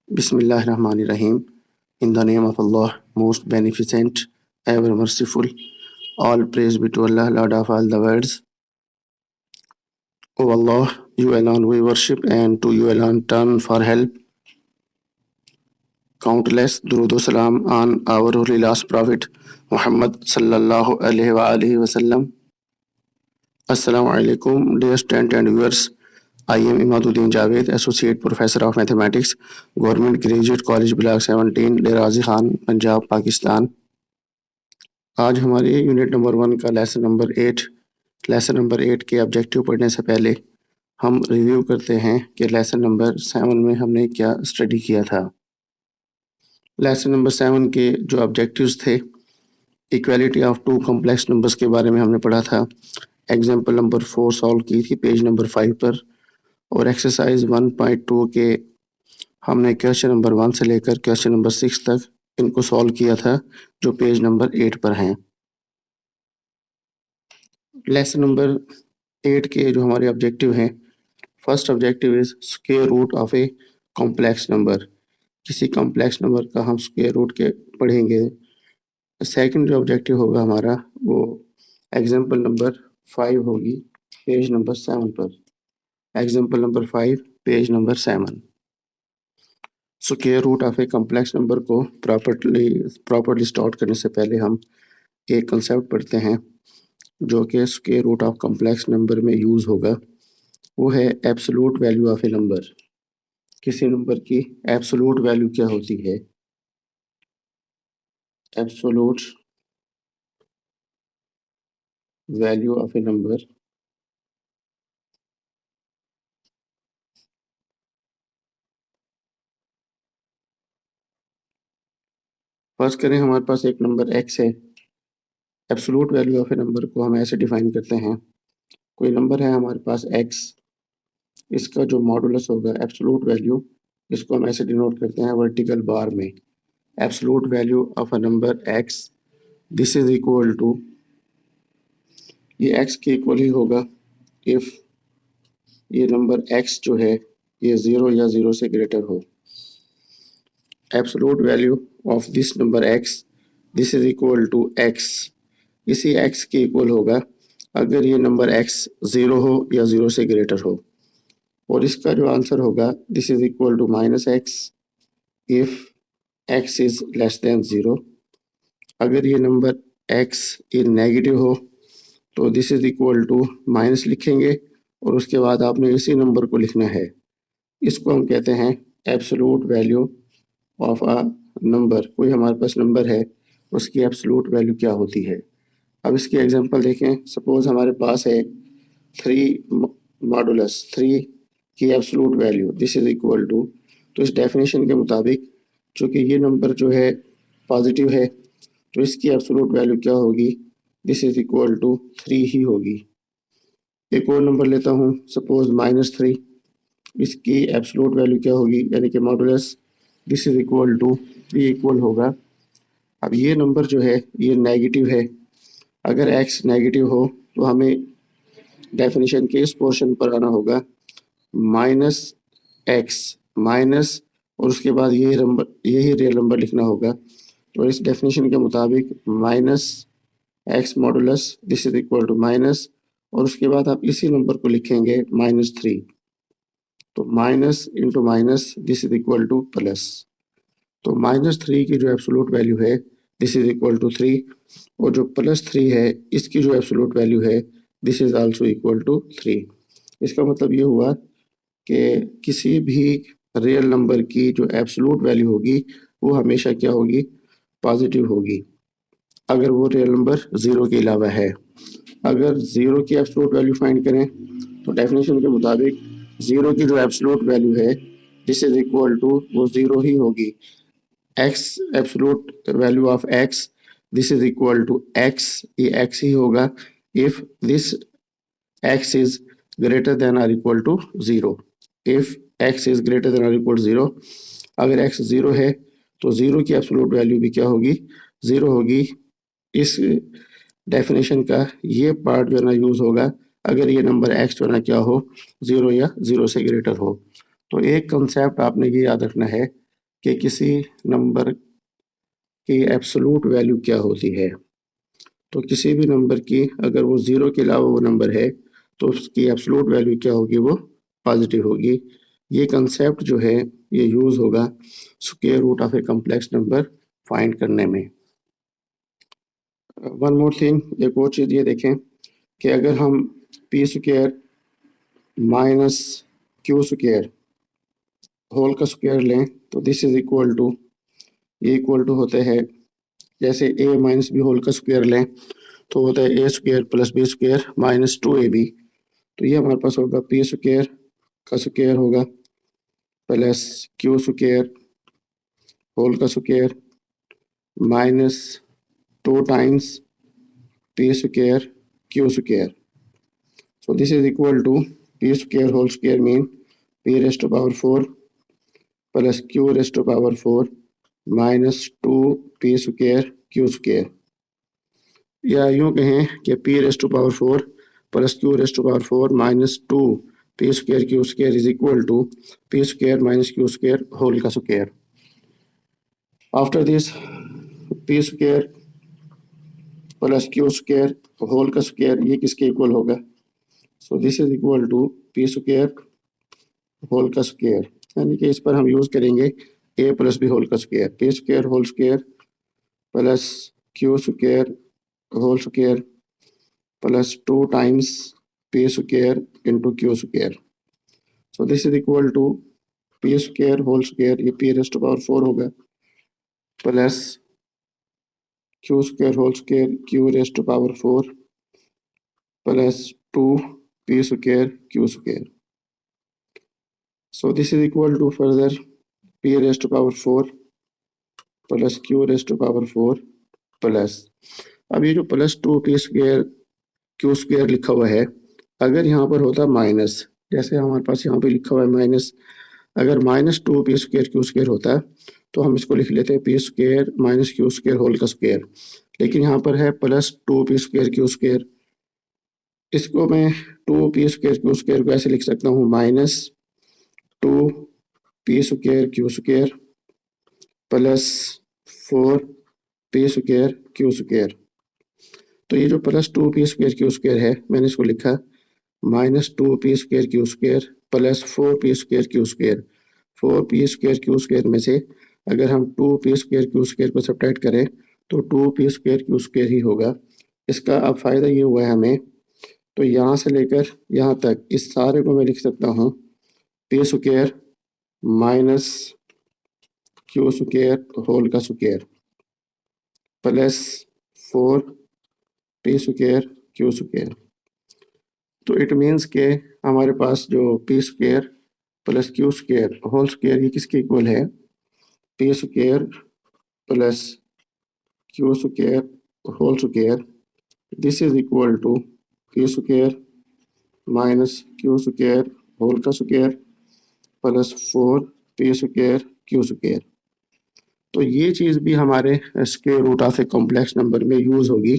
Bismillahirrahmanirrahim. In the name of Allah, most beneficent, ever merciful, all praise be to Allah, Lord of all the worlds. O Allah, you alone we worship and to you alone turn for help. Countless durood salam on our holy last prophet, Muhammad sallallahu alaihi wasallam. Assalamu alaikum, dear students and viewers. I am Imaduddin Javed, Associate Professor of Mathematics, Government Graduate College Block 17, डेराजी Khan, Punjab, Pakistan. आज हमारे unit number 1 का lesson number 8 के objective पढ़ने से पहले हम review करते हैं कि लेसन नंबर 7 में हमने क्या स्टडी किया था। लेसन नंबर 7 के जो ऑब्जेक्टिव्स थे, equality of two complex numbers के बारे में हमने पढ़ा था। एग्जाम्पल नंबर 4 सॉल्व की थी पेज नंबर 5 पर, और एक्सरसाइज 1.2 के हमने क्वेश्चन नंबर 1 से लेकर क्वेश्चन नंबर 6 तक इनको सॉल्व किया था, जो पेज नंबर 8 पर हैं। लेसन नंबर 8 के जो हमारे ऑब्जेक्टिव हैं, first objective is square root of a complex number. किसी कॉम्प्लेक्स नंबर का हम स्क्वायर रूट के पढ़ेंगे। सेकंड जो ऑब्जेक्टिव होगा हमारा, वो एग्जाम्पल नंबर 5 होगी पेज नंबर 7 पर। Example number 5 page number 7। Square root of a complex number को प्रॉपर्ली स्टार्ट करने से पहले हम एक कंसेप्ट पढ़ते हैं जो कि square root of complex number में यूज़ होगा। वो है absolute value of a number. किसी नंबर की एब्सोल्यूट वैल्यू क्या होती है? Absolute value of a number फर्ज करें हमारे पास एक नंबर x है। Absolute value of a number को हम ऐसे डिफाइन करते हैं, कोई नंबर है हमारे पास x, इसका जो मॉडुलस होगा एब्सोल्यूट वैल्यू, इसको हम ऐसे डिनोट करते हैं वर्टिकल बार में। Absolute value of a number x, this is equal to, ये x के इक्वल ही होगा इफ ये नंबर x जो है ये 0 या 0 से ग्रेटर हो। Absolute value of this number x, this is equal to x, इसी x के इक्वल होगा अगर ये नंबर x 0 हो या 0 से ग्रेटर हो। और इसका जो आंसर होगा, this is equal to -x if x is less than 0। अगर ये नंबर x ये नेगेटिव हो तो this is equal to minus लिखेंगे और उसके बाद आपने इसी नंबर को लिखना है। इसको हम कहते हैं absolute value of a number. कोई हमारे पास नंबर है, उसकी एब्सोल्यूट वैल्यू क्या होती है। अब इसकी एग्जांपल देखें। सपोज हमारे पास है 3 मॉडुलस 3 की absolute value, this is equal to, तो इस डेफिनेशन के मुताबिक चूँकि ये नंबर जो है पॉजिटिव है तो इसकी एब्सोल्यूट वैल्यू क्या होगी, दिस इज इक्वल टू 3 ही होगी। एक और नंबर लेता हूँ, सपोज -3, इसकी एब्सोल्यूट वैल्यू क्या होगी, यानी कि modulus, this is equal to 3 equal होगा। अब ये नंबर जो है ये नेगेटिव है। अगर x नेगेटिव हो तो हमें डेफिनेशन के इस पोर्शन पर आना होगा, -x माइनस और उसके बाद यही रियल नंबर लिखना होगा। तो इस डेफिनेशन के मुताबिक -x modulus, this is equal to minus, और उसके बाद आप इसी नंबर को लिखेंगे -3। तो minus into minus, this is equal to plus. तो -3 की जो एब्सोल्यूट वैल्यू है, दिस इज इक्वल टू 3, और जो +3 है इसकी जो एब्सोल्यूट वैल्यू है, this is also equal to 3। इसका मतलब ये हुआ कि किसी भी रियल नंबर की जो एब्सोल्यूट वैल्यू होगी वो हमेशा क्या होगी, पॉजिटिव होगी, अगर वो रियल नंबर 0 के अलावा है। अगर 0 की एब्सोल्यूट वैल्यू फाइंड करें तो डेफिनेशन के मुताबिक 0 की जो एब्सोल्यूट वैल्यू है, दिस इज इक्वल टू, वो 0 ही होगी। x absolute value of x, this is equal to x, ये x ही होगा if this x is greater than और equal to 0। If x is greater than और इक्वल टू 0, अगर x 0 है तो 0 की एब्सोल्यूट वैल्यू भी क्या होगी, 0 होगी। इस डेफिनेशन का ये पार्ट जो है ना यूज होगा अगर ये नंबर x जो है ना क्या हो, 0 या 0 से ग्रेटर हो। तो एक कंसेप्ट आपने ये याद रखना है कि किसी नंबर की एब्सोल्यूट वैल्यू क्या होती है। तो किसी भी नंबर की अगर वो 0 के अलावा वो नंबर है तो उसकी एब्सोल्यूट वैल्यू क्या होगी, वो पॉजिटिव होगी। ये कंसेप्ट जो है ये यूज़ होगा square root of a complex number find करने में। वन मोर थिंग, एक और चीज़ ये देखें कि अगर हम p square minus Q square whole का स्क्वायर लें तो दिस इज इक्वल टू, ये इक्वल टू होते हैं, जैसे ए माइनस बी होल का स्क्वायर लें तो होता है a square plus b square minus 2ab। तो ये हमारे पास होगा पी स्क्वायर का स्क्वायर होगा प्लस क्यू स्क्वायर होल का square minus 2 times p square Q square. So this is equal to p square whole square mean p raised to power 4 plus q raised to power 4 minus 2p square q square, या यूं कहें कि p raised to power 4 plus q raised to power 4 minus 2p square q square is equal to p square minus q square whole का square. After this p square plus q square whole का square ये किसके equal होगा? So this is equal to p square whole का square, यानी कि इस पर हम यूज़ करेंगे ए प्लस बी होल का square, P square whole square plus Q square whole square plus 2 times p square into q square. So this is equal to P square whole square, ये p raised power 4 होगा, plus Q square whole square q raised power 4 plus 2 P square Q square. So this is equal to further p raised to power 4 plus q raised to power 4 plus, अब ये जो plus 2p square Q square लिखा हुआ है, अगर यहाँ पर होता माइनस, जैसे हमारे पास यहाँ पे लिखा हुआ है माइनस, अगर minus 2p square Q square होता तो हम इसको लिख लेते हैं p square minus Q square whole का स्क्वायर, लेकिन यहाँ पर है plus 2p square Q square. इसको मैं 2p स्क्वायर क्यू स्क्वायर को ऐसे लिख सकता हूँ minus 2p square Q square plus 4p square Q square. तो ये जो plus 2p square Q square है, मैंने इसको लिखा minus 2p square Q square plus 4p square Q square. 4p square Q square में से अगर हम 2p स्क्वायर क्यू स्क्वायर को सब्ट्रैक्ट करें तो 2p स्क्वायर क्यू स्क्वायर ही होगा। इसका अब फ़ायदा ये हुआ है हमें, तो यहाँ से लेकर यहाँ तक इस सारे को मैं लिख सकता हूँ p square minus Q square whole का square plus 4p square Q square. तो इट मीन्स के हमारे पास जो p square plus Q square whole square ये किसके इक्वल है? p square plus Q square whole square, this is equal to p square minus Q square whole का square plus 4p square Q square. तो ये चीज़ भी हमारे square root of a complex number में यूज़ होगी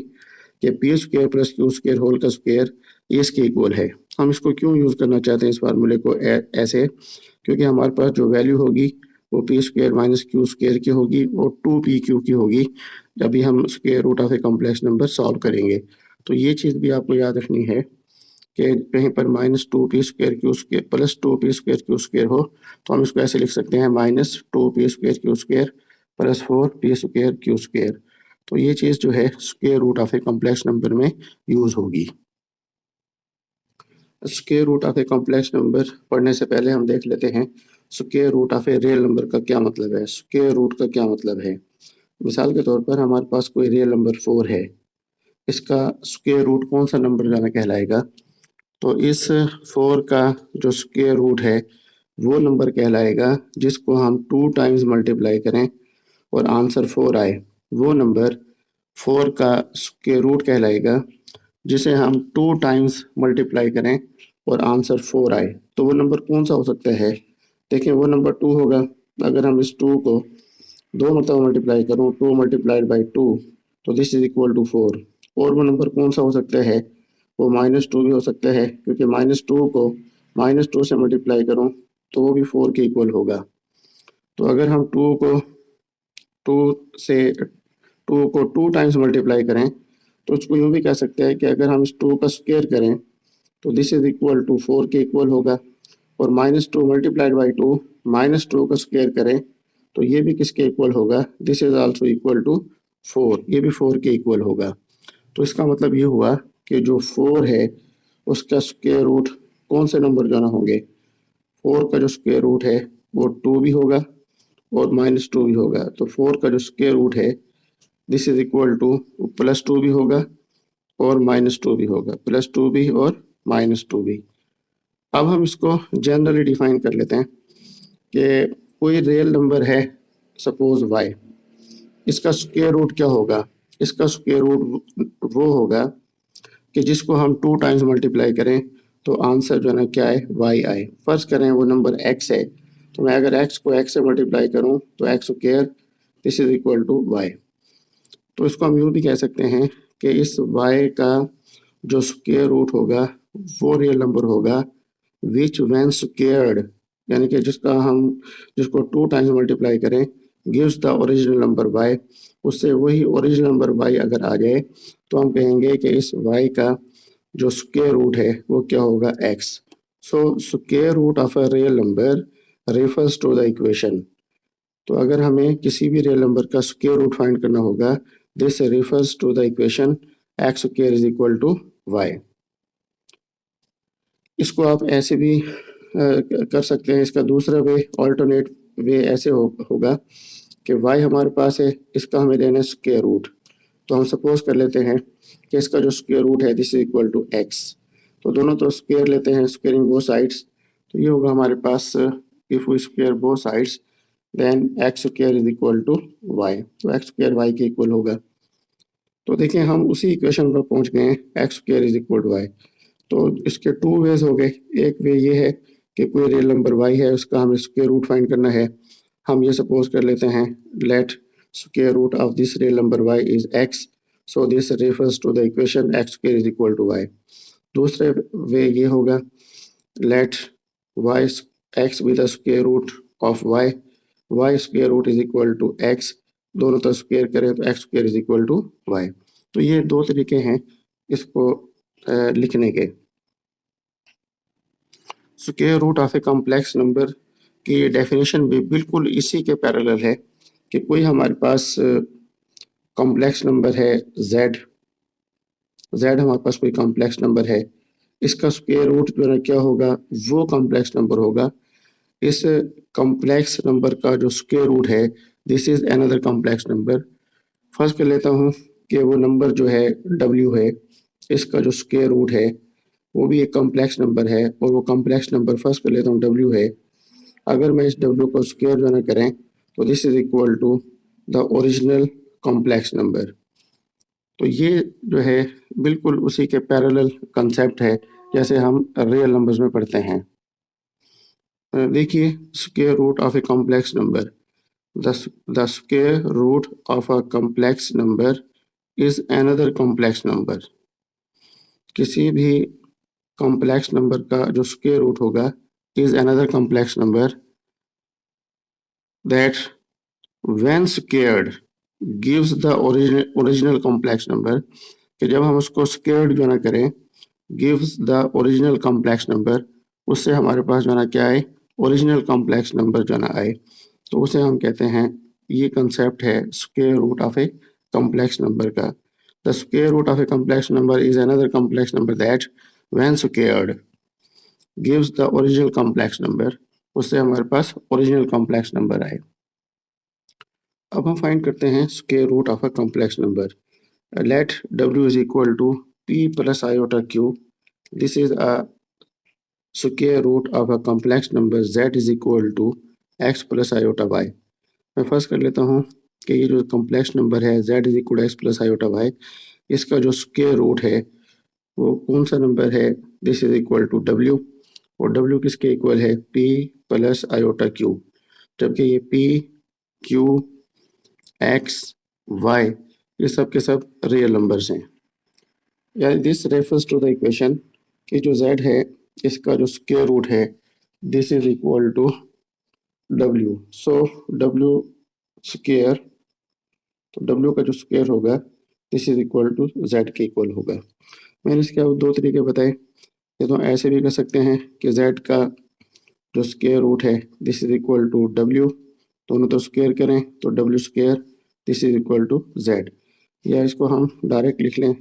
कि p square plus Q square whole का स्क्वायर ये इसके इक्वल है। हम इसको क्यों यूज़ करना चाहते हैं इस फार्मूले को ऐसे, क्योंकि हमारे पास जो वैल्यू होगी वो p square minus Q square की होगी और 2pq की होगी जब भी हम square root of a complex number solve करेंगे। तो ये चीज़ भी आपको याद रखनी है कि कहीं पर minus 2p square Q square plus 2p square Q square हो तो हम इसको ऐसे लिख सकते हैं minus 2p square Q square plus 4p square Q square. तो ये चीज़ जो है square root of a complex number में यूज़ होगी। Square root of a complex number पढ़ने से पहले हम देख लेते हैं square root of a real number का क्या मतलब है, स्क्वायर रूट का क्या मतलब है। मिसाल के तौर पर हमारे पास कोई रियल नंबर 4 है, इसका स्क्वायर रूट कौन सा नंबर जाना कहलाएगा? तो इस 4 का जो स्क्वायर रूट है वो नंबर कहलाएगा जिसको हम 2 टाइम्स मल्टीप्लाई करें और आंसर 4 आए, वो नंबर 4 का स्क्वायर रूट कहलाएगा। जिसे हम 2 टाइम्स मल्टीप्लाई करें और आंसर 4 आए तो वो नंबर कौन सा हो सकता है? देखिए वो नंबर 2 होगा। अगर हम इस 2 को 2 मतलब मल्टीप्लाई करूँ, 2 मल्टीप्लाइड बाई 2 तो दिस इज इक्वल टू 4। और वो नंबर कौन सा हो सकता है? वो -2 भी हो सकता है, क्योंकि -2 को -2 से मल्टीप्लाई करूँ तो वो भी 4 के इक्वल होगा। तो अगर हम टू को 2 टाइम्स मल्टीप्लाई करें तो उसको यूँ भी कह सकते हैं कि अगर हम इस 2 का स्क्वायर करें तो दिस इज इक्वल टू 4 के इक्वल होगा, और -2 मल्टीप्लाइड बाई 2 -2 का स्क्वायर करें तो ये भी किसके इक्वल होगा, this is also equal to 4, ये भी 4 के इक्वल होगा। तो इसका मतलब ये हुआ कि जो 4 है उसका स्क्वायर रूट कौन से नंबर जो ना होंगे, 4 का जो स्क्वायर रूट है वो 2 भी होगा और -2 भी होगा। तो 4 का जो स्क्वायर रूट है दिस इज इक्वल टू +2 भी होगा और -2 भी होगा, +2 भी और -2 भी। अब हम इसको जनरली डिफाइन कर लेते हैं कि कोई रियल नंबर है सपोज y, इसका स्क्वायर रूट क्या होगा, इसका स्क्वायर रूट वो होगा कि जिसको हम 2 टाइम्स मल्टीप्लाई करें तो आंसर जो है ना क्या है, y आए। फर्ज करें वो नंबर x है, तो मैं अगर x को x से मल्टीप्लाई करूं तो x square this is equal to y। तो इसको हम यूँ भी कह सकते हैं कि इस y का जो स्क्वायर रूट होगा वो रियल नंबर होगा विच व्हेन स्क्वायर्ड, यानी कि जिसको 2 टाइम्स मल्टीप्लाई करें gives the original number y, उससे वही ओरिजिनल नंबर y अगर आ जाए तो हम कहेंगे कि इस y का जो स्क्वायर रूट है वो क्या होगा, x। So square root of a real number refers to the equation. तो अगर हमें किसी भी रियल नंबर का स्क्वायर रूट फाइंड करना होगा this refers to the equation x square is equal to y। इसको आप ऐसे भी कर सकते हैं, इसका दूसरा वे ऑल्टरनेट वे ऐसे होगा कि y हमारे पास है, इसका हमें देना है स्क्वायर रूट। तो हम सपोज कर लेते हैं कि इसका जो स्क्वायर रूट है this is equal to x, तो दोनों तो स्क्वायर लेते हैं, स्क्वायरिंग बोथ साइड्स, तो ये होगा हमारे पास if we square both sides then x square is equal to y, तो x स्क्वायर y के इक्वल होगा। तो देखिए हम उसी इक्वेशन पर पहुंच गए हैं, x square is equal to y। तो इसके 2 वेज हो गए, एक वे ये है कि कोई रियल नंबर y है उसका हमें स्क्वायर रूट फाइंड करना है। हम ये सपोज कर लेते हैं let square root of this real number y is x, so this refers to the equation x square is equal to y। दूसरे वे ये होगा let y x be the square root of y square root is equal to x, दोनों तरफ square करें तो x square is equal to y। तो ये 2 तरीके हैं इसको लिखने के। Square root of a complex number की डेफिनेशन भी बिल्कुल इसी के पैरेलल है कि कोई हमारे पास कॉम्प्लेक्स नंबर है z हमारे पास कोई कॉम्प्लेक्स नंबर है, इसका स्क्वायर रूट जो है क्या होगा, वो कॉम्प्लेक्स नंबर होगा। इस कॉम्प्लेक्स नंबर का जो स्क्वायर रूट है this is another complex number. First कर लेता हूँ कि वो नंबर जो है w है, इसका जो स्क्वायर रूट है वो भी एक कॉम्प्लेक्स नंबर है, और वो कॉम्प्लेक्स नंबर फर्स्ट कर लेता हूँ w है। अगर मैं इस w को स्क्वायर जो ना करें तो this is equal to the original complex number. तो ये जो है बिल्कुल उसी के पैरेलल कंसेप्ट है जैसे हम रियल नंबर्स में पढ़ते हैं। देखिए square root of a complex number, the square root of a complex number is another complex number. किसी भी कॉम्प्लेक्स नंबर का जो स्क्वायर रूट होगा is another complex number that when squared gives the original complex number, कि जब हम उसको squared जो ना करें gives the original complex number, उससे हमारे पास जो ना क्या आए, ओरिजिनल कॉम्प्लेक्स नंबर जो ना आए, तो उसे हम कहते हैं, ये कंसेप्ट है square root of a complex number का। The square root of a complex number is another complex number that when squared gives the original complex number, उससे हमारे पास ओरिजिनल कॉम्प्लेक्स नंबर आए। अब हम फाइंड करते हैं square root of a complex number. Let w is equal to p plus iota q, this is a square root of a complex number z is equal to x plus iota y। मैं first कर लेता हूँ कि ये जो complex number है z is equal to x plus iota y, इसका जो स्क्वायर रूट है वो कौन सा नंबर है, this is equal to w, और w किसके इक्वल है, p प्लस आयोटा q, जबकि ये p q x y ये सब के सब रियल नंबर्स हैं। यानी this refers to the equation कि जो z है इसका जो स्क्वायर रूट है this is equal to W, so W square, तो डब्ल्यू का जो स्क्वायर होगा this is equal to Z के इक्वल होगा। मैंने इसके अब दो तरीके बताए, ये तो ऐसे भी कर सकते हैं कि जेड का जो स्क्वायर रूट है this is equal to W, दोनों तो स्क्वायर करें तो W square this is equal to Z, या इसको हम डायरेक्ट लिख लें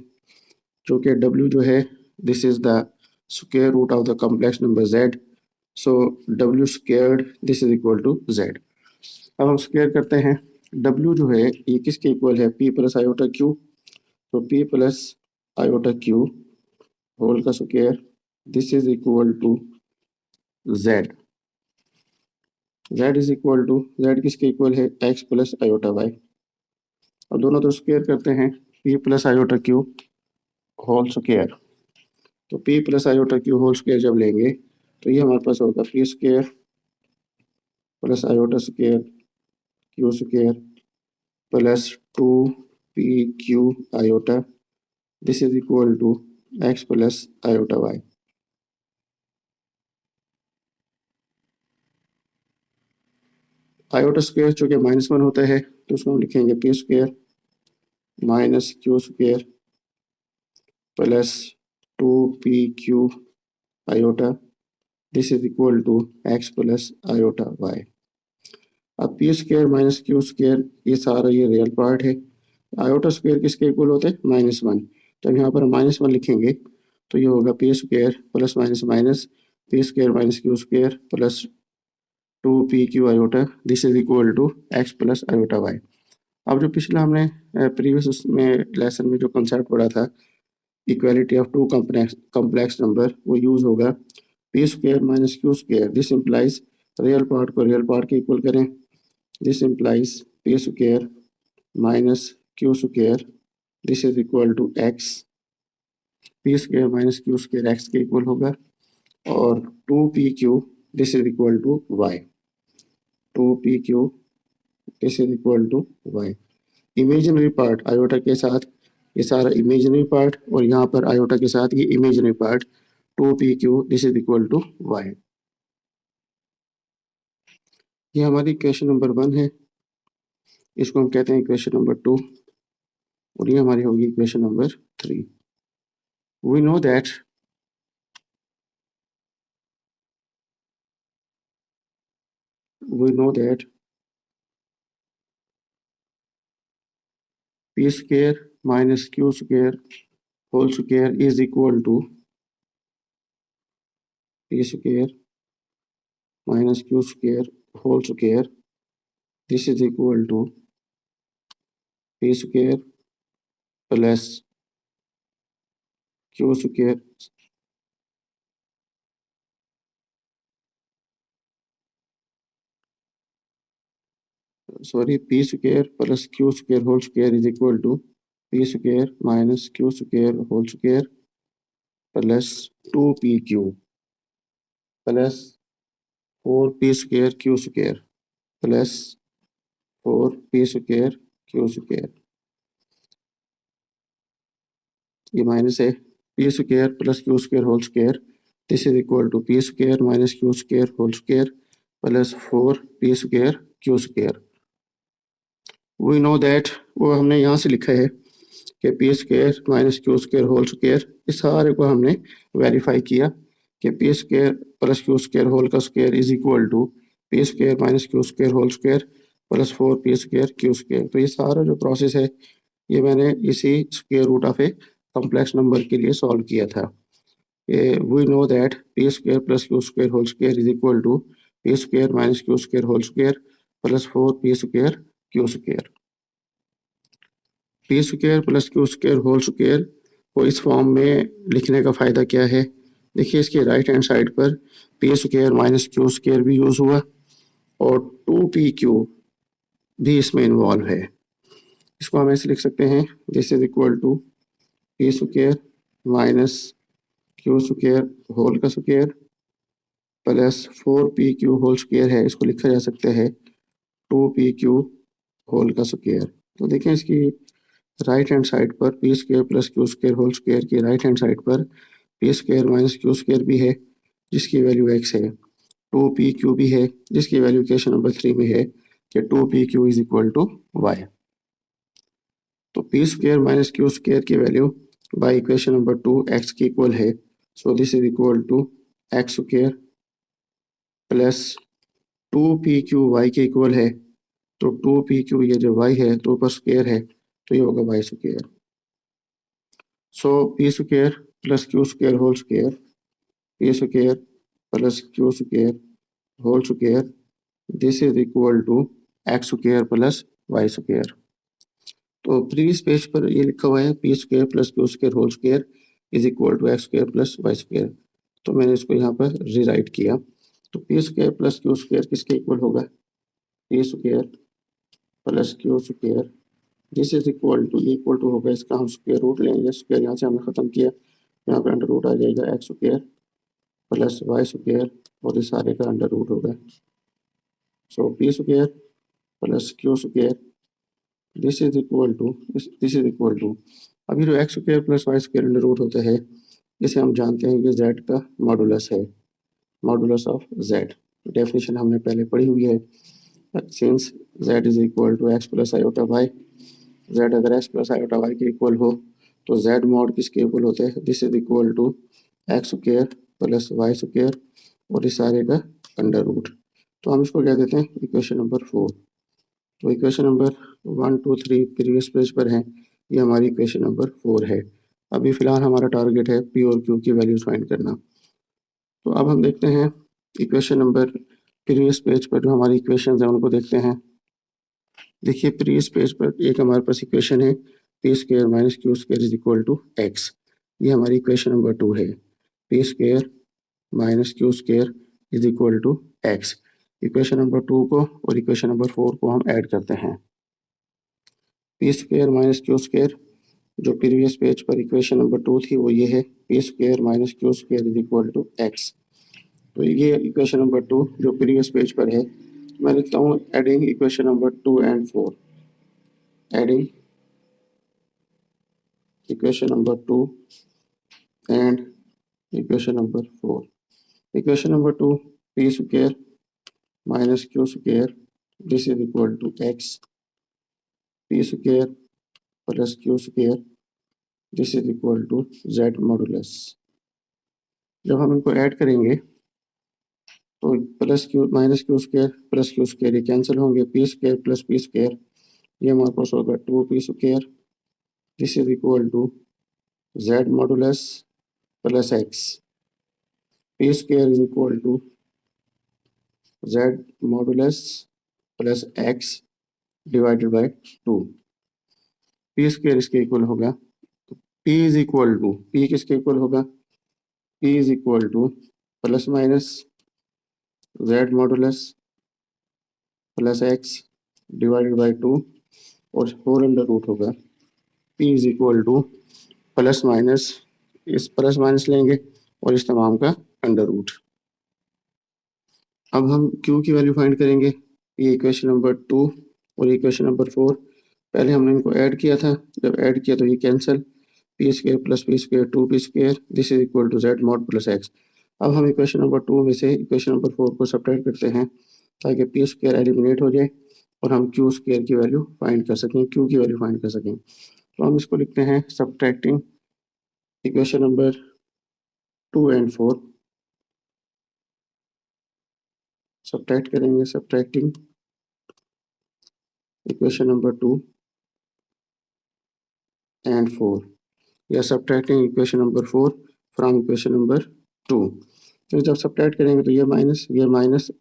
जो कि डब्ल्यू जो है this is the square root of the complex number Z, so W squared this is equal to Z. अब हम स्क्वायर करते हैं, डब्ल्यू जो है ये किसके इक्वल है, पी प्लस आयोटा क्यू, तो p plus iota q whole का square this is equal to z, z is equal to, z किसके इक्वल है, एक्स प्लस आयोटा वाई। अब दोनों तो स्क्वायर करते हैं, p plus iota q whole square, तो p plus iota q whole square जब लेंगे तो ये हमारे पास होगा P square plus iota square Q square plus 2 pq iota this is equal to x plus iota y. Iota square जो कि -1 होता है तो उसको हम लिखेंगे p square minus Q square plus 2pq iota this is equal to x plus iota Y. अब p square minus Q square ये सारा ये रियल पार्ट है, आयोटा स्क्वायर किसके इक्वल होते हैं, -1, जब यहाँ पर -1 लिखेंगे तो ये होगा P square plus minus minus P square minus Q square plus 2pq iota this is equal to x plus iota Y. अब जो पिछला हमने प्रीवियस उसमें लेसन में जो कंसेप्ट पढ़ा था equality of two complex number, वो यूज होगा P square minus Q square, this implies real part को रियल पार्ट के इक्वल करें, this implies P square minus Q square this is equal to X, P square minus Q square X के equal होगा, और 2pq this is equal to Y, 2pq this is equal to Y. Imaginary part iota के साथ ये सारा imaginary part, और यहाँ पर आयोटा के साथ ये imaginary part 2pq this is equal to Y. ये हमारी इक्वेशन नंबर 1 है, इसको हम कहते हैं इक्वेशन नंबर 2, और ये हमारी होगी equation number 3। We know that p square minus q square whole square is equal to p square minus q square whole square this is equal to p square plus q square p square plus q square whole square is equal to p square minus q square whole square plus 2pq plus 4p square q square plus 4p square q square, ये minus है, P square plus Q square whole square this is equal to P square minus Q square whole square plus 4p square Q square. We know that, वो हमने यहाँ से लिखा है कि p square minus Q square whole square, इस सारे को हमने वेरीफाई किया कि p square plus Q square whole का square is equal to P square minus Q square whole square plus 4p square Q square. तो ये सारा जो प्रोसेस है ये मैंने इसी square root of a complex number के लिए सॉल्व किया था। We know that P square plus Q square whole square is equal to P square minus Q square whole square plus 4p square Q square. P square plus Q square whole square को इस form में लिखने का फ़ायदा क्या है, देखिए इसके राइट हैंड साइड पर P square minus Q square भी यूज़ हुआ और 2pq भी इसमें इन्वॉल्व है। इसको हम ऐसे लिख सकते हैं this is equal to P square minus Q square whole का square plus 4pq whole square है, इसको लिखा जा सकता है 2pq होल का स्क्वायर। तो देखें इसकी राइट हैंड साइड पर P square plus Q square whole square की राइट हैंड साइड पर P square minus Q square भी है जिसकी वैल्यू x है, 2pq भी है, जिसकी वैल्यू इक्वेशन नंबर 3 में है कि 2pq is equal to y. तो P square minus Q square की value by equation number 2 x की इक्वल है, so this is equal to x square plus 2pq y के इक्वल है, तो 2pq ये जो y है तो ऊपर स्क्वायर है तो ये होगा y square. So P square plus Q square whole square, P square plus Q square whole square, this is equal to x square plus Y square. तो प्रीवियस पेज पर ये लिखा हुआ है P square plus Q square whole square is equal to x square plus Y square, तो मैंने इसको यहाँ पर रीराइट किया। तो P square plus Q square किसके इक्वल होगा, P square plus Q square, this is equal to होगा, इसका हम स्क्वायर रूट लेंगे, स्क्वायर यहाँ से हमने खत्म किया, यहाँ पे अंडर रूट आ जाएगा x square plus Y square और इस सारे का अंडर रूट होगा। So P square plus Q square this is equal to अभी जो x square plus Y square under root होता है, इसे हम जानते हैं कि जेड का मॉडुलस है, मॉडुलस ऑफ जेड। डेफिनेशन हमने पहले पढ़ी हुई है, since Z is equal to x plus iota Y, Z अगर एक्स प्लस आयोटा वाई के इक्वल हो तो जेड मॉड किसके इक्वल होते हैं, this is equal to x square plus Y square और इस सारे का अंडर रूट। तो हम इसको क्या देते हैं इक्वेशन नंबर 4। तो इक्वेशन नंबर 1 2 3 प्रीवियस पेज पर है, ये हमारी इक्वेशन नंबर 4 है। अभी फिलहाल हमारा टारगेट है पी और क्यू की वैल्यूज फाइंड करना। तो अब हम देखते हैं इक्वेशन नंबर प्रीवियस पेज पर जो हमारी इक्वेशन है उनको देखते हैं। देखिए प्रीवियस पेज पर एक हमारे पास इक्वेशन है P square minus Q square is equal to X, ये हमारी इक्वेशन नंबर 2 है, P square minus Q square is equal to X. Equation number 2 को और इक्वेशन नंबर 4 को हम ऐड करते हैं, P square minus Q square जो प्रीवियस पेज पर इक्वेशन नंबर 2 थी वो ये है, P square minus Q square is equal to X. तो ये इक्वेशन नंबर 2 जो प्रीवियस पेज पर है, मैं लिखता हूँ adding equation number 2 and 4, adding equation number 2 and equation number 4। Equation number 2 P square minus Q square this is equal to X, P square plus Q square this is equal to Z modulus. जब हम इनको add करेंगे तो plus Q minus Q square ये cancel होंगे, P square plus P square ये हमारे पास होगा 2p square this is equal to Z modulus plus X, P square is equal to Z modulus plus X divided by 2, P square इसके equal होगा, P is equal to P किसके equal होगा, P is equal to plus minus Z modulus plus X divided by 2 और whole under root होगा, P is equal to plus minus, इस plus minus लेंगे और इस तमाम का अंडर रूट। अब हम q की वैल्यू फाइंड करेंगे, ये इक्वेशन नंबर 2 और इक्वेशन नंबर 4, पहले हमने इनको ऐड किया था, जब ऐड किया तो ये cancel, P square plus P square 2p square this is equal to Z mod plus X. अब हम इक्वेशन नंबर 2 में से इक्वेशन नंबर 4 को सब्ट्रैक्ट करते हैं ताकि पी स्क्वायर एलिमिनेट हो जाए और हम क्यू स्क्वायर की वैल्यू फाइंड कर सकें, क्यू की वैल्यू फाइंड कर सकें। तो हम इसको लिखते हैं subtracting equation number 2 and 4, subtract करेंगे, सब्ट्रैक्टिंग इक्वेशन नंबर 2 एंड 4 या subtracting equation number 4 from equation number 2। तो जब सब्ट्रैक्ट करेंगे तो ये माइनस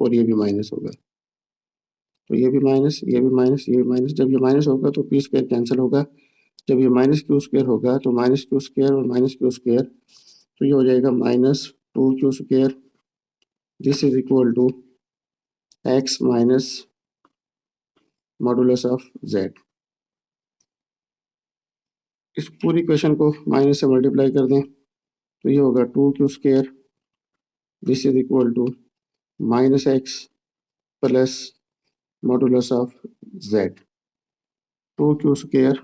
और ये भी माइनस होगा, तो ये भी माइनस ये भी माइनस ये भी माइनस, जब ये माइनस होगा तो पी स्क्वायर कैंसिल होगा, जब ये माइनस क्यू स्क्वायर होगा तो माइनस क्यू स्क्वायर और माइनस क्यू स्क्वायर, तो ये हो जाएगा minus 2q square this is equal to X minus modulus of Z. इस पूरी इक्वेशन को माइनस से मल्टीप्लाई कर दें तो ये होगा 2q square this is equal to minus X plus modulus of Z, 2q square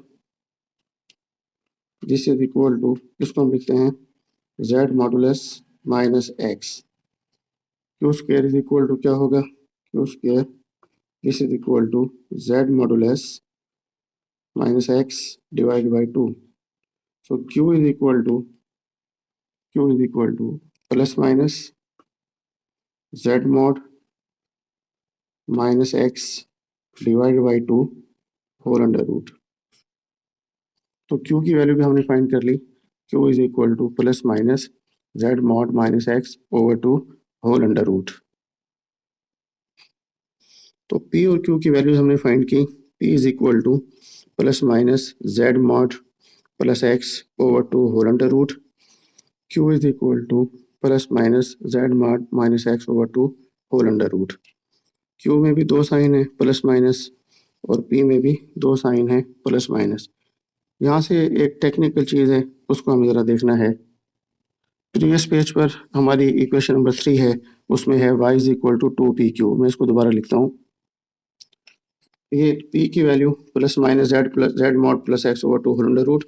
this is equal to, इसको हम लिखते हैं Z modulus minus X, Q square is equal to क्या होगा, Q square this is equal to Z modulus minus X divide by 2। So Q is equal to plus minus Z mod minus X divide by 2 whole under root. तो Q की value भी हमने find कर ली, q is equal to plus minus Z mod minus x over 2 whole under root. तो P और Q की values हमने फाइंड की, P is equal to plus minus Z mod plus x over 2 whole under root, Q is equal to plus minus Z mod minus x over 2 whole under root. Q में भी दो sign है plus minus और P में भी दो sign है plus minus. यहाँ से एक टेक्निकल चीज़ है, उसको हमें ज़रा देखना है। प्रीवियस पेज पर हमारी इक्वेशन नंबर 3 है, उसमें है y is equal to 2pq। मैं इसको दोबारा लिखता हूँ। ये p की value plus minus Z mod plus x over 2 whole under root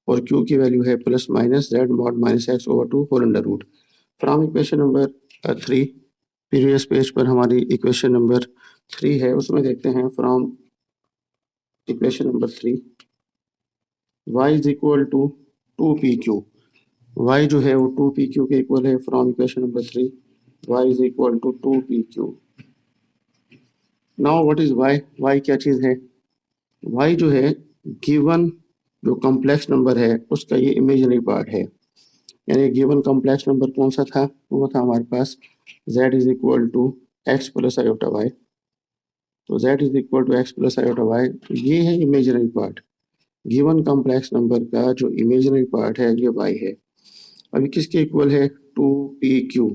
और q की वैल्यू है plus minus Z mod minus x over 2 whole under root. From equation number 3, previous page पर हमारी इक्वेशन नंबर 3 है, उसमें देखते हैं from equation number 3 y is equal to 2pq। y जो है वो 2pq के इक्वल है। From equation number 3 y is equal to 2pq। Now what is y क्या चीज़ है, y जो है गिवन जो कॉम्प्लेक्स नंबर है उसका ये इमेजिनरी पार्ट है। यानी गिवन कॉम्प्लेक्स नंबर कौन सा था, वो था हमारे पास z is equal to x plus iota Y. तो z is equal to x plus iota Y, ये है imaginary part. Given complex number का जो इमेजिनरी पार्ट है ये y है। अभी किसके इक्वल है, 2pq।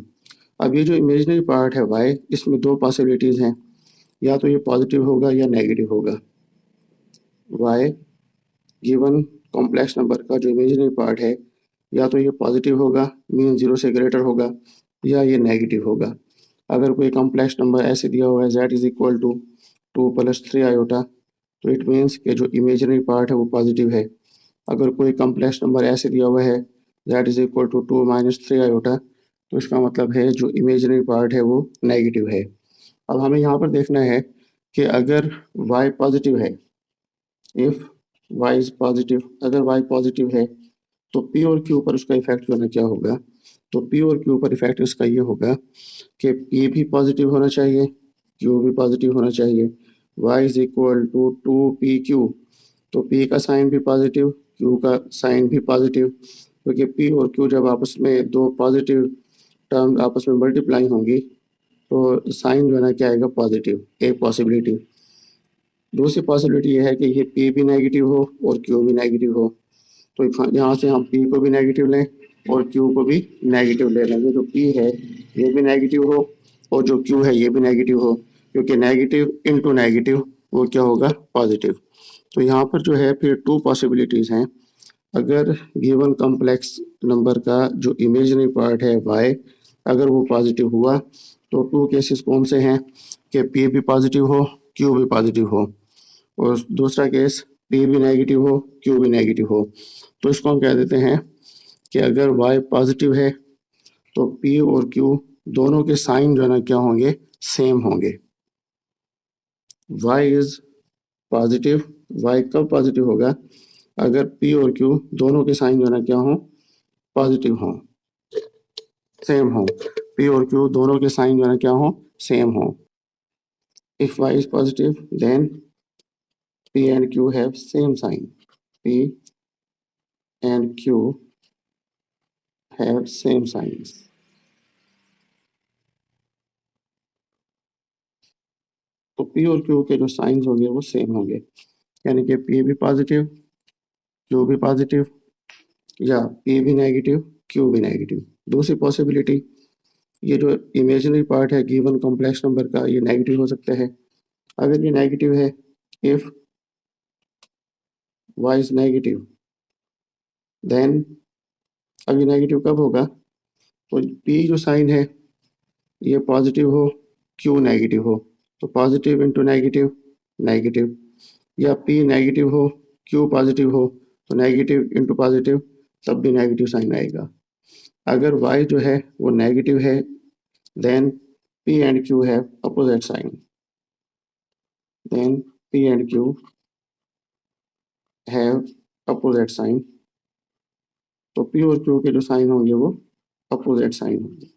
अब ये जो इमेजिनरी पार्ट है y, इसमें दो पॉसिबिलिटीज़ हैं, या तो ये पॉजिटिव होगा या नेगेटिव होगा। y गिवन कॉम्प्लेक्स नंबर का जो इमेजिनरी पार्ट है, या तो ये पॉजिटिव होगा मीन 0 से ग्रेटर होगा, या ये नेगेटिव होगा। अगर कोई कॉम्प्लेक्स नंबर ऐसे दिया हुआ है z is equal to 2 plus 3 iota, तो इट मीन्स कि जो इमेजिनरी पार्ट है वो पॉजिटिव है। अगर कोई कॉम्प्लेक्स नंबर ऐसे दिया हुआ है z is equal to 2 minus 3 iota, तो इसका मतलब है जो इमेजिनरी पार्ट है वो नेगेटिव है। अब हमें यहाँ पर देखना है कि अगर y पॉजिटिव है, इफ y इज पॉजिटिव, अगर y पॉजिटिव है तो p और q पर उसका इफेक्ट जो है क्या होगा। तो p और q पर इफेक्ट इसका ये होगा कि p भी पॉजिटिव होना चाहिए, q भी पॉजिटिव होना चाहिए। y is equal to 2pq, तो p का साइन भी पॉजिटिव, q का साइन भी पॉजिटिव, क्योंकि p और q जब आपस में दो पॉजिटिव टर्म आपस में मल्टीप्लाई होंगी तो साइन जो है ना क्या आएगा, पॉजिटिव, एक पॉसिबिलिटी। दूसरी पॉसिबिलिटी ये है कि ये p भी नेगेटिव हो और q भी नेगेटिव हो। तो यहाँ से हम p को भी नेगेटिव लें और q को भी नेगेटिव ले लेंगे। जो p है ये भी नेगेटिव हो और जो q है ये भी नेगेटिव हो, क्योंकि नेगेटिव इंटू नेगेटिव वो क्या होगा, पॉजिटिव। तो यहाँ पर जो है फिर टू पॉसिबिलिटीज़ हैं। अगर गिवन कॉम्प्लेक्स नंबर का जो इमेजिनरी पार्ट है y, अगर वो पॉजिटिव हुआ तो टू केसेस कौन से हैं कि p भी पॉजिटिव हो q भी पॉजिटिव हो, और दूसरा केस p भी नेगेटिव हो q भी नेगेटिव हो। तो इसको हम कह देते हैं कि अगर y पॉजिटिव है तो p और q दोनों के साइन जो है ना क्या होंगे, सेम होंगे। y इज पॉजिटिव, y कब पॉजिटिव होगा, अगर p और q दोनों के साइन जो है ना क्या हो, पॉजिटिव हो, सेम हो। p और q दोनों के साइन जो है ना क्या हो, सेम हो। If y is positive then p and q have same sign, p and q have same signs। तो p और q के जो साइंस होंगे वो सेम होंगे, यानी कि p भी पॉजिटिव q भी पॉजिटिव, या p भी नेगेटिव q भी नेगेटिव। दूसरी पॉसिबिलिटी, ये जो इमेजिनरी पार्ट है गिवन कॉम्प्लेक्स नंबर का ये नेगेटिव हो सकता है। अगर ये नेगेटिव है, if y is negative then, अब ये नेगेटिव कब होगा, तो p जो साइन है ये पॉजिटिव हो q नेगेटिव हो, तो पॉजिटिव इंटू नेगेटिव नेगेटिव, या p नेगेटिव हो q पॉजिटिव हो तो नेगेटिव इंटू पॉजिटिव तब भी नेगेटिव साइन आएगा। अगर y जो है वो नेगेटिव है then P and Q have opposite sign, then P and Q have opposite sign, तो P और Q के जो साइन होंगे वो अपोजिट साइन होंगे।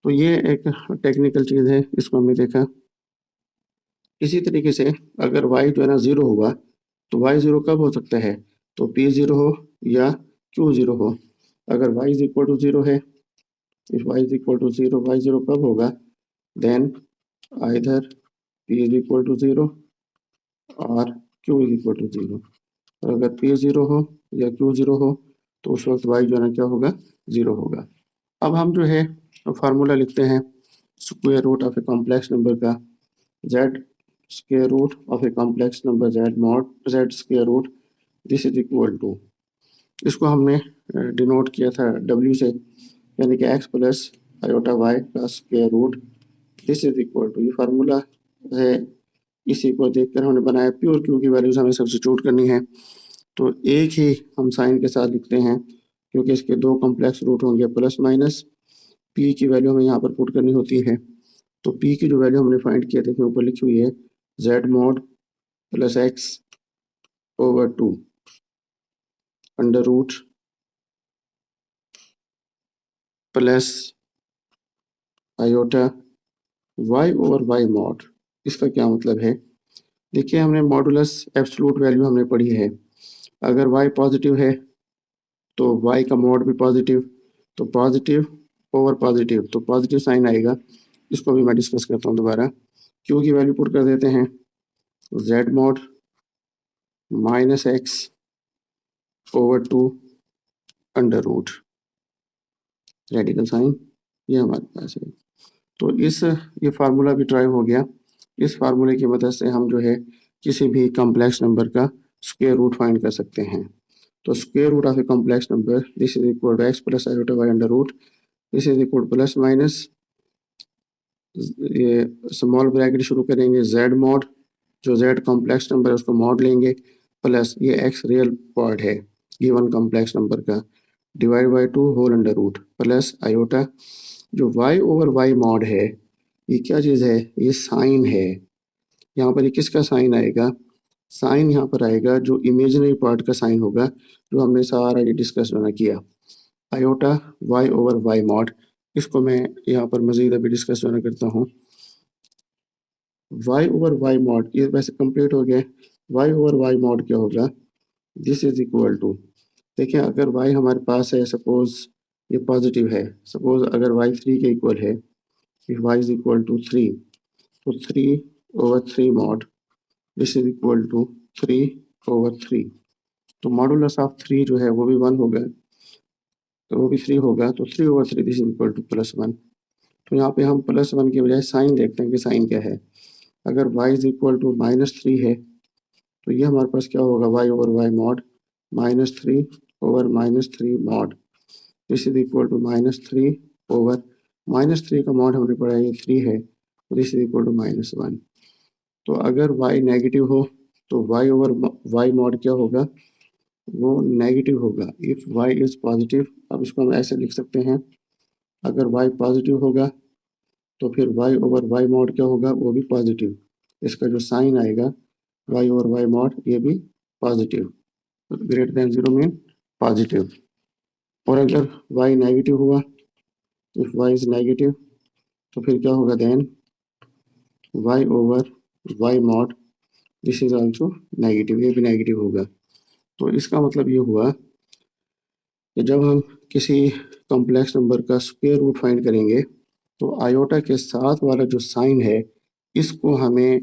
तो ये एक टेक्निकल चीज है, इसको हमने देखा। इसी तरीके से अगर y जो है ना 0 हुआ तो y 0 कब हो सकता है, तो P 0 हो या Q 0 हो। अगर y इज इक्वल टू 0 है, if y is equal to 0, y 0 कब होगा, then either P is equal to 0 और Q इज इक्वल टू 0। और अगर P 0 हो या Q 0 हो तो उस वक्त y जो है ना क्या होगा, 0 होगा। अब हम जो है फार्मूला लिखते हैं square root of a complex number का, z square root of a complex number z mod z square root this is equal to, इसको हमने डिनोट किया था w से, यानी कि x प्लस आयोटा y का square root this is equal to, ये फार्मूला है, इसी को देखकर हमने बनाया। p और q की वैल्यूज हमें सब्स्टिट्यूट करनी है, तो एक ही हम साइन के साथ लिखते हैं क्योंकि इसके दो कॉम्प्लेक्स रूट होंगे प्लस माइनस। p की वैल्यू हमें यहाँ पर पुट करनी होती है, तो p की जो वैल्यू हमने फाइंड किया देखिए ऊपर लिखी हुई है z mod plus x over 2 under root plus iota y over y mod। इसका क्या मतलब है, देखिए हमने मॉडुलस एब्सोल्यूट वैल्यू हमने पढ़ी है, अगर y पॉजिटिव है तो y का मॉड भी पॉजिटिव, तो पॉजिटिव ओवर पॉजिटिव तो पॉजिटिव साइन आएगा। इसको भी मैं डिस्कस करता हूँ दोबारा। q की वैल्यू पुट कर देते हैं z mod minus x over 2 under root, radical sign ये हमारे पास है। तो ये फार्मूला भी ड्राइव हो गया। इस फार्मूले की मदद से हम जो है किसी भी कॉम्प्लेक्स नंबर का स्क्वायर रूट फाइंड कर सकते हैं। तो square root of a complex number this is equal to x plus iota Y under root, this is equal to plus minus, ये स्मॉल ब्रैकेट शुरू करेंगे z मॉड, जो z complex number है उसको मॉड लेंगे, प्लस ये x real part है given complex number का, divide by 2 whole under root plus iota, जो y ओवर y मॉड है ये क्या चीज़ है, ये साइन है। यहाँ पर ये किसका साइन आएगा, साइन यहाँ पर आएगा जो इमेजिनरी पार्ट का साइन होगा, जो हमने सारा ये डिस्कस किया, iota y over y mod. इसको मैं यहाँ पर मजीद अभी डिस्कस करता हूँ। y ओवर y मॉड ये वैसे कंप्लीट हो गया, y ओवर y मॉड क्या होगा, दिस इज इक्वल टू, देखिए अगर y हमारे पास है, सपोज ये पॉजिटिव है, सपोज अगर y 3 के इक्वल है, if y is equal to 3, तो 3 over 3 mod this is equal to 3 over 3, तो मॉडुलस ऑफ 3 जो है वो भी 1 होगा, तो वो भी 3 होगा, तो 3 over 3 this is equal to plus 1। तो यहाँ पे हम प्लस 1 के बजाय साइन देखते हैं कि साइन क्या है। अगर y इज इक्वल टू -3 है तो ये हमारे पास क्या होगा, y over y mod -3 over -3 mod this is equal to -3 over -3 का मॉड हमने पढ़ा ये 3 है, तो दिस इज इक्वल टू -1। तो अगर y नेगेटिव हो तो y ओवर y मॉड क्या होगा, वो नेगेटिव होगा। इफ y इज पॉजिटिव, अब इसको हम ऐसे लिख सकते हैं, अगर y पॉजिटिव होगा तो फिर y ओवर y मॉड क्या होगा, वो भी पॉजिटिव, इसका जो साइन आएगा y ओवर y मॉड ये भी positive, greater than 0 mean positive. और अगर y नेगेटिव हुआ, इफ y इज नेगेटिव तो फिर क्या होगा, then y over y mod this is also negative, ये भी नेगेटिव होगा। तो इसका मतलब ये हुआ कि जब हम किसी कॉम्प्लेक्स नंबर का स्क्वायर रूट फाइंड करेंगे तो आयोटा के साथ वाला जो साइन है इसको हमें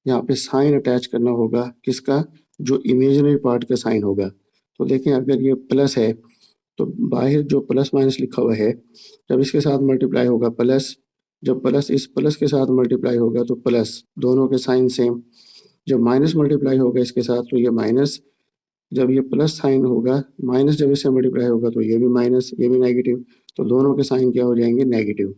यहाँ पे साइन अटैच करना होगा, किसका, जो इमेजिनरी पार्ट का साइन होगा। तो देखें अगर ये प्लस है तो बाहर जो प्लस माइनस लिखा हुआ है जब इसके साथ मल्टीप्लाई होगा प्लस, जब प्लस इस प्लस के साथ मल्टीप्लाई होगा तो प्लस, दोनों के साइन सेम। जब माइनस मल्टीप्लाई होगा इसके साथ तो ये माइनस, जब ये प्लस साइन होगा माइनस जब इससे मल्टीप्लाई होगा तो ये भी माइनस, ये भी नेगेटिव, तो दोनों के साइन क्या हो जाएंगे, नेगेटिव।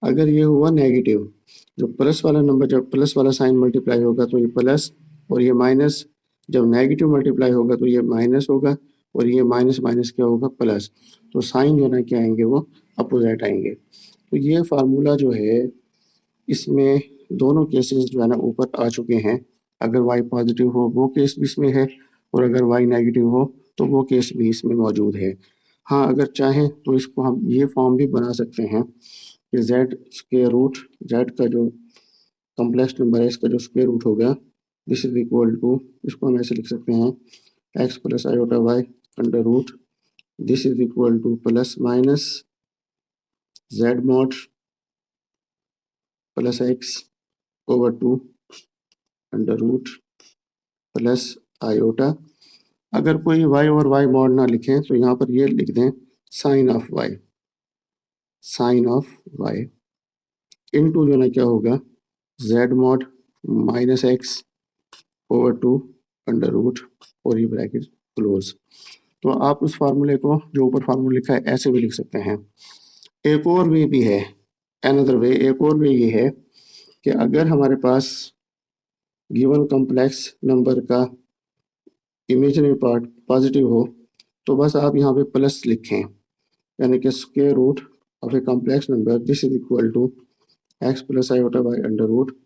अगर ये हुआ नेगेटिव, जो प्लस वाला नंबर जब प्लस वाला साइन मल्टीप्लाई होगा तो ये प्लस, और ये माइनस जब नेगेटिव मल्टीप्लाई होगा तो ये माइनस होगा, और ये माइनस माइनस क्या होगा प्लस, तो साइन जो है ना क्या आएंगे वो अपोजिट आएंगे। तो ये फार्मूला जो है इसमें दोनों केसेस जो है ना ऊपर आ चुके हैं। अगर y पॉजिटिव हो वो केस भी इसमें है, और अगर y नेगेटिव हो तो वो केस भी इसमें मौजूद है। हाँ, अगर चाहें तो इसको हम ये फॉर्म भी बना सकते हैं कि z स्क्वायर रूट, z का जो कॉम्प्लेक्स नंबर है इसका जो स्क्वायर रूट होगा, दिस इज इक्वल टू, इसको हम ऐसे लिख सकते हैं x plus iota y under root, this is equal to plus minus z mod plus x over 2 under root plus iota. अगर कोई y और y मॉड ना लिखें तो यहाँ पर ये लिख दें sine of y, sine of y into जो ना क्या होगा z mod minus x over 2 under root और ये ब्रैकेट क्लोज। तो आप उस फार्मूले को जो ऊपर फार्मूला लिखा है ऐसे भी लिख सकते हैं। एक और वे भी है, अनदर वे, एक और वे ये है कि अगर हमारे पास गिवन कॉम्प्लेक्स नंबर का इमेजिनरी पार्ट पॉजिटिव हो तो बस आप यहाँ पे प्लस लिखें, यानी कि square root of a complex number, this is equal to x plus iota by under root,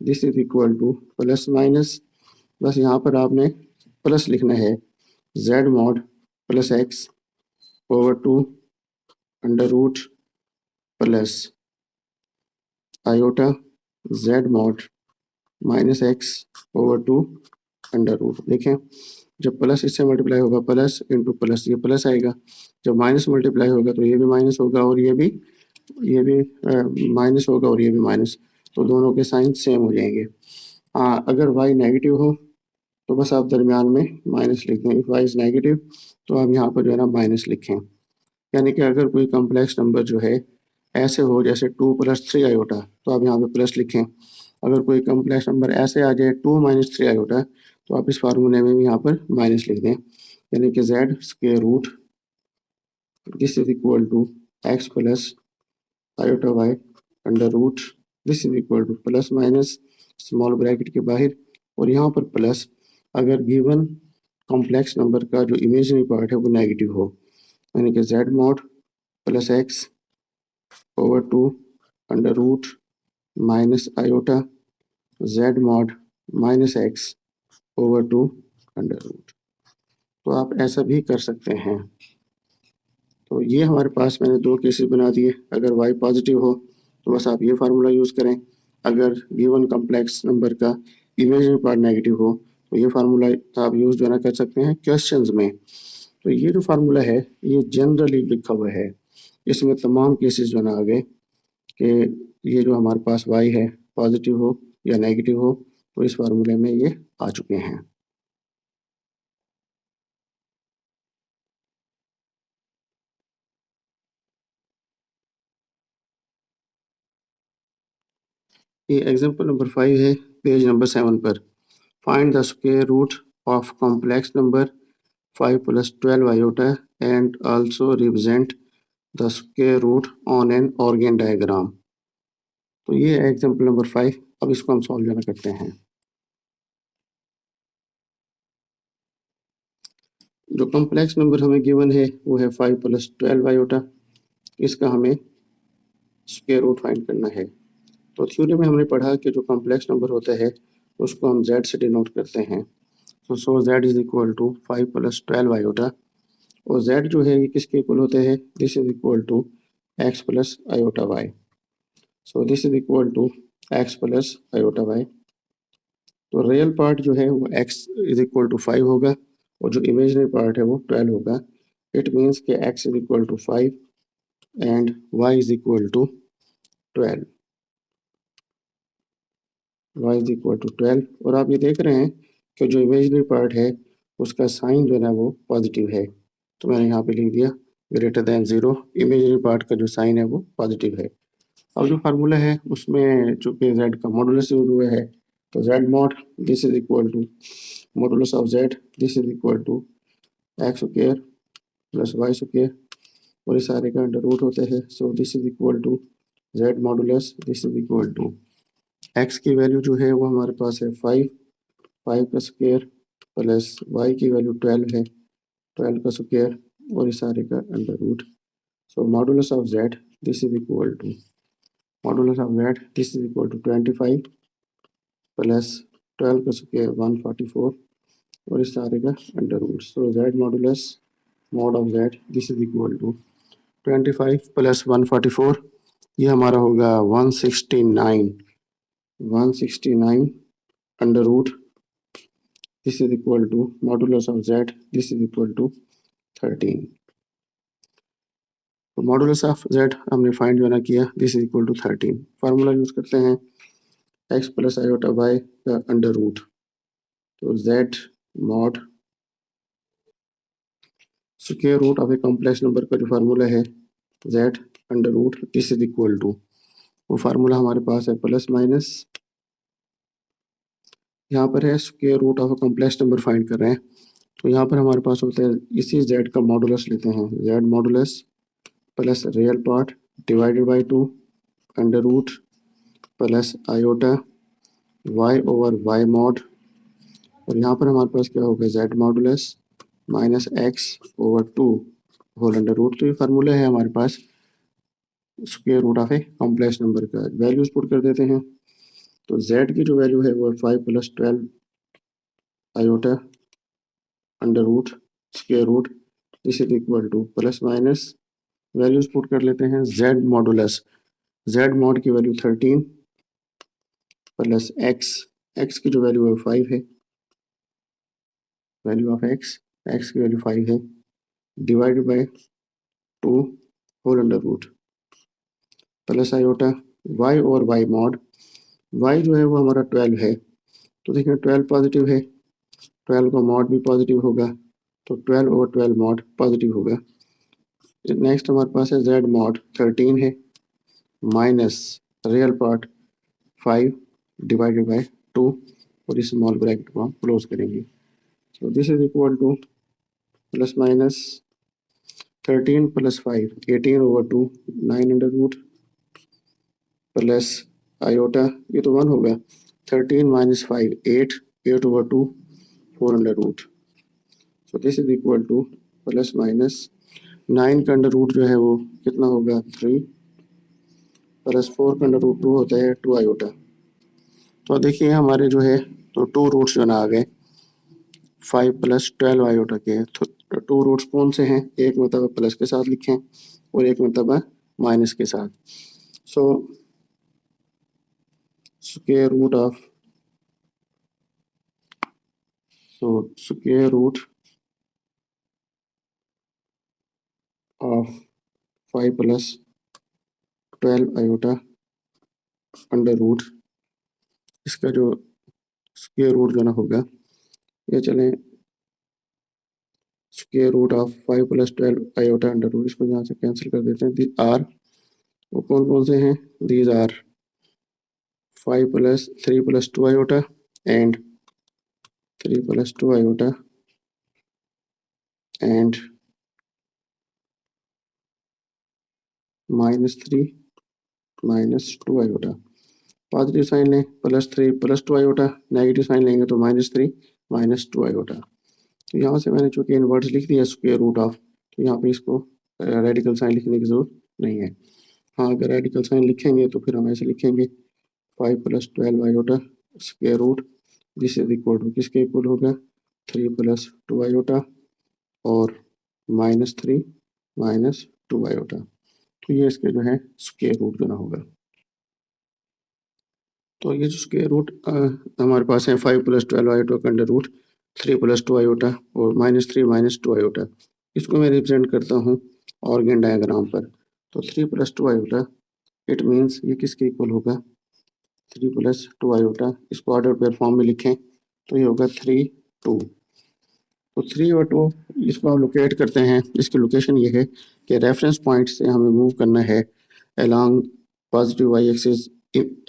this is equal to plus minus, बस यहाँ पर आपने प्लस लिखना है z mod plus x over 2 under root plus iota z mod minus x over 2 under root. देखें जब plus इससे multiply होगा प्लस इंटू प्लस, ये प्लस आएगा, जब माइनस मल्टीप्लाई होगा तो ये भी माइनस होगा और ये भी माइनस होगा और ये भी माइनस, तो दोनों के साइन सेम हो जाएंगे। अगर y नेगेटिव हो तो बस आप दरमियान में माइनस लिख दें, इफ y इज नेगेटिव तो आप यहाँ पर जो है ना माइनस लिखें। यानी कि अगर कोई कॉम्प्लेक्स नंबर जो है ऐसे हो जैसे 2 प्लस 3 आयोटा तो आप यहाँ पे प्लस लिखें। अगर कोई कॉम्प्लेक्स नंबर ऐसे आ जाए 2 माइनस 3 आयोटा तो आप इस फार्मूले में भी यहाँ पर माइनस लिख दें, यानी कि z square root this is equal to x plus iota y under root, this is equal to plus minus small bracket के बाहर और यहाँ पर प्लस, अगर गिवन कॉम्प्लेक्स नंबर का जो इमेजिनरी पार्ट है वो नेगेटिव हो, यानी कि z mod plus x over 2 under root minus iota z mod minus x over 2 under root. तो आप ऐसा भी कर सकते हैं। तो ये हमारे पास मैंने दो केसेस बना दिए। अगर y पॉजिटिव हो तो बस आप ये फार्मूला यूज़ करें, अगर गिवन कॉम्प्लेक्स नंबर का इमेजिनरी पार्ट नेगेटिव हो तो ये फार्मूला आप यूज़ जो है ना कर सकते हैं क्वेश्चंस में। तो ये जो फार्मूला है ये जनरली लिखा हुआ है, इसमें तमाम केसेस जो है ना आ गए कि ये जो हमारे पास y है पॉजिटिव हो या नेगेटिव हो तो इस फार्मूले में ये आ चुके हैं। ये एग्जांपल नंबर 5 है पेज नंबर 7 पर। Find the square root of complex number 5 plus 12 iota and also represent the square root on an Argand diagram. तो ये है एग्जांपल नंबर 5। अब इसको हम सॉल्व करना करते हैं। जो कॉम्प्लेक्स नंबर हमें गिवन है वो है 5 प्लस 12 आयोटा, इसका हमें स्क्वायर रूट फाइंड करना है। तो थ्योरी में हमने पढ़ा कि जो कॉम्प्लेक्स नंबर होता है उसको हम z से डिनोट करते हैं। तो so z is equal to 5 plus 12 iota, और z जो है ये किसके इक्वल होते हैं, this is equal to x plus iota y। So this is equal to x plus iota y। तो रियल पार्ट जो है वो x इज इक्वल टू 5 होगा और जो इमेजिनरी पार्ट है वो 12 होगा। इट मीन्स कि x is equal to 5 and y is equal to 12, y is equal to 12। और आप ये देख रहे हैं कि जो इमेजिनरी पार्ट है उसका साइन जो है ना वो पॉजिटिव है, तो मैंने यहाँ पे लिख दिया ग्रेटर देन 0, इमेजिनरी पार्ट का जो साइन है वो पॉजिटिव है। अब जो फार्मूला है उसमें चूंकि z का मॉडुलस यूज हुआ है तो z mod this is equal to modulus of z, this is equal to x square plus Y square और इस सारे का अंडर रूट होते हैं। So this is equal to z modulus, this is equal to x की value जो है वो हमारे पास है 5 का स्क्वायर प्लस y की वैल्यू 12 है, 12 का स्क्वायर और इस सारे का under root. So modulus of z this is equal to modulus of z this is equal to 25 plus 12 का स्क्वायर 144 और इस सारे का under root. So z modulus mod of z this is equal to 25 plus 144, ये हमारा होगा 169 under root this is equal to modulus of z this is equal to 13। तो modulus of z हमने फाइंड जो है ना किया, this is equal to 13। Formula use करते हैं x प्लस आयोटा y का अंडर रूट। तो z mod square root of a complex number का जो फार्मूला है z under root this is equal to, वो फार्मूला हमारे पास है प्लस माइनस, यहाँ पर है square root of a complex number find कर रहे हैं। तो यहाँ पर हमारे पास होता है इसी z का मॉडुलस लेते हैं, z modulus plus real part divided by 2 under root plus iota y over y mod, और यहाँ पर हमारे पास क्या होगा z modulus minus x over 2 whole under root. तो ये फार्मूला है हमारे पास square root of a complex number का। वैल्यूज पुट कर देते हैं। तो z की जो वैल्यू है वो 5 plus 12 iota under root square root this is equal to plus minus values put कर लेते हैं। z मॉडुलस z मॉड की वैल्यू 13 प्लस x की जो वैल्यू है 5 है, वैल्यू ऑफ x की वैल्यू 5 है, divided by 2 whole under root plus iota y और y मॉड, y जो है वो हमारा 12 है। तो देखिए 12 पॉजिटिव है, 12 का मॉड भी पॉजिटिव होगा, तो 12 ओवर 12 मॉड पॉजिटिव होगा। नेक्स्ट हमारे पास है z मॉड 13 है minus real part 5 divided by 2 और इस स्मॉल ब्रैकेट को हम क्लोज करेंगे। तो this is equal to plus minus 13 plus 5 18 over 2 9 under root plus iota ये तो 1 होगा, 13 minus 5 8 over 2 4 under root. So this is equal to plus minus 9 का अंडर रूट जो है वो कितना होगा 3 प्लस 4 का अंडर रूट 2 होता है 2 आयोटा। तो देखिए हमारे जो है तो 2 रूट्स जो ना आ गए 5 प्लस 12 आयोटा के। तो 2 रूट्स कौन से हैं, एक मतलब प्लस के साथ लिखें और एक मतलब माइनस के साथ। So square root of square root of 5 plus 12 iota under root, इसका जो स्क्वायर रूट जो ना होगा ये चलें square root of 5 plus 12 iota under root, इसको यहाँ से कैंसिल कर देते हैं। दीज आर वो कौन कौन से हैं, these are 5 plus 3 plus 2 iota and 3 plus 2 iota and minus 3 minus 2 iota. Positive sign लें plus 3 plus 2 iota, negative sign लेंगे तो माइनस 3 माइनस 2 आयोटा। तो यहाँ से मैंने चूंकि इनवर्ट्स लिख दिया स्क्वायर रूट ऑफ, तो यहाँ पे इसको रेडिकल साइन लिखने की जरूरत नहीं है। हाँ अगर रेडिकल साइन लिखेंगे तो फिर हम ऐसे लिखेंगे 5 plus 12 iota square root this is equal to किसके इक्वल होगा 3 प्लस 2 आयोटा और माइनस 3 माइनस 2 आयोटा। तो ये इसके जो है स्क्वायर रूट जो ना होगा। तो ये जो स्क्वायर रूट हमारे पास है 5 प्लस 12 आयोटा का अंडर रूट 3 प्लस 2 आयोटा और माइनस 3 माइनस 2 आयोटा, इसको मैं रिप्रेजेंट करता हूँ ऑर्गन डायग्राम पर। तो 3 प्लस 2 आयोटा इट मीन्स ये किसके इक्वल होगा 3 प्लस 2 आयोटा, इसको ऑर्डर पेयर फॉर्म में लिखें तो ये होगा 3 2। तो 3 और 2 इसको हम लोकेट करते हैं। इसकी लोकेशन ये है कि रेफरेंस पॉइंट से हमें मूव करना है along positive y axis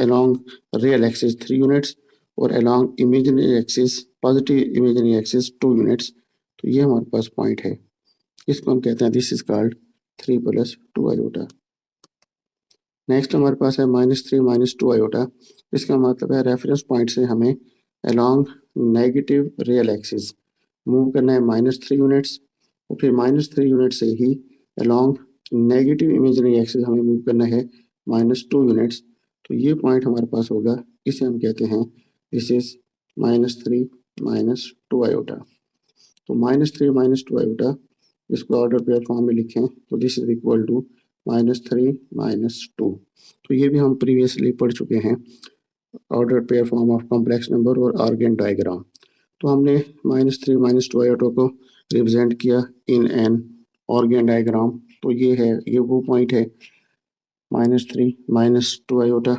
along real axis 3 units और along imaginary axis positive imaginary axis 2 units. तो ये हमारे पास पॉइंट है, इसको हम कहते हैं this is called 3 plus 2 iota. Next हमारे पास है माइनस 3 माइनस 2 आयोटा, इसका मतलब है रेफरेंस पॉइंट से हमें along negative real axis move करना है माइनस 3 यूनिट्स और फिर -3 यूनिट से ही अलॉन्ग नेगेटिव इमेजिनरी एक्सिस हमें मूव करना है -2 यूनिट्स। तो ये पॉइंट हमारे पास होगा, इसे हम कहते हैं दिस इज -3 -2 आयोटा। तो -3 -2 आयोटा, इसको ऑर्डर पेयर फॉर्म में लिखें तो दिस इज इक्वल टू -3 -2। तो ये भी हम प्रीवियसली पढ़ चुके हैं, order pair form of complex number और आर्गेन डायग्राम। तो हमने -3 -2 आयोटा को रिप्रेजेंट किया इन एन ऑर्गेन डायग्राम। तो ये वो पॉइंट है -3 -2 आयोटा,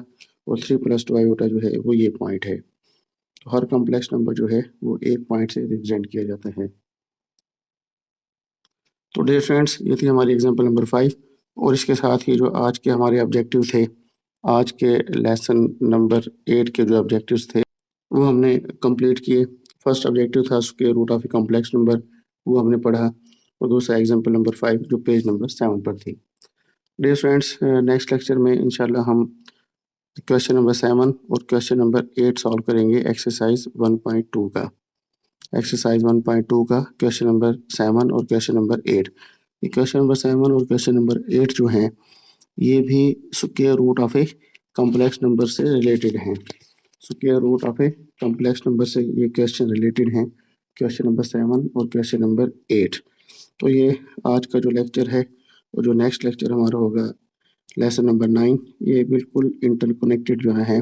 और 3 + 2 आयोटा जो है वो ये पॉइंट है। तो हर कॉम्प्लेक्स नंबर जो है वो एक पॉइंट से रिप्रेजेंट किया जाता है। तो डियर फ्रेंड्स, ये थी हमारी एग्जांपल नंबर 5, और इसके साथ ही जो आज के हमारे ऑब्जेक्टिव थे, आज के लेसन नंबर 8 के जो ऑब्जेक्टिव्स थे वो हमने कंप्लीट किए। फर्स्ट ऑब्जेक्टिव था square root of a complex number, वो हमने पढ़ा, और दूसरा एग्जांपल नंबर 5 जो पेज नंबर 7 पर थी। डियर फ्रेंड्स, नेक्स्ट लेक्चर में इंशाल्लाह हम क्वेश्चन नंबर 7 और क्वेश्चन नंबर 8 सॉल्व करेंगे एक्सरसाइज 1.2 का। एक्सरसाइज 1.2 का क्वेश्चन नंबर 7 और क्वेश्चन नंबर 8। ये क्वेश्चन नंबर 7 और क्वेश्चन नंबर 8 जो हैं ये भी square root of a complex number से रिलेटेड हैं। Square root of a complex number से ये क्वेश्चन रिलेटेड हैं, क्वेश्चन नंबर 7 और क्वेश्चन नंबर 8। तो ये आज का जो लेक्चर है, और जो नेक्स्ट लेक्चर हमारा होगा लेसन नंबर 9, ये बिल्कुल इंटरकनेक्टेड जो है।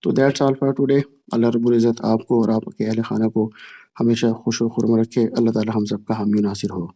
तो दैट्स ऑल फॉर टुडे। अल्लाह रब्बुल इज़्ज़त आपको और आपके अहल खाना को हमेशा खुश व खुर्म रखे। अल्लाह ताला हम सबका हामी नासिर हो।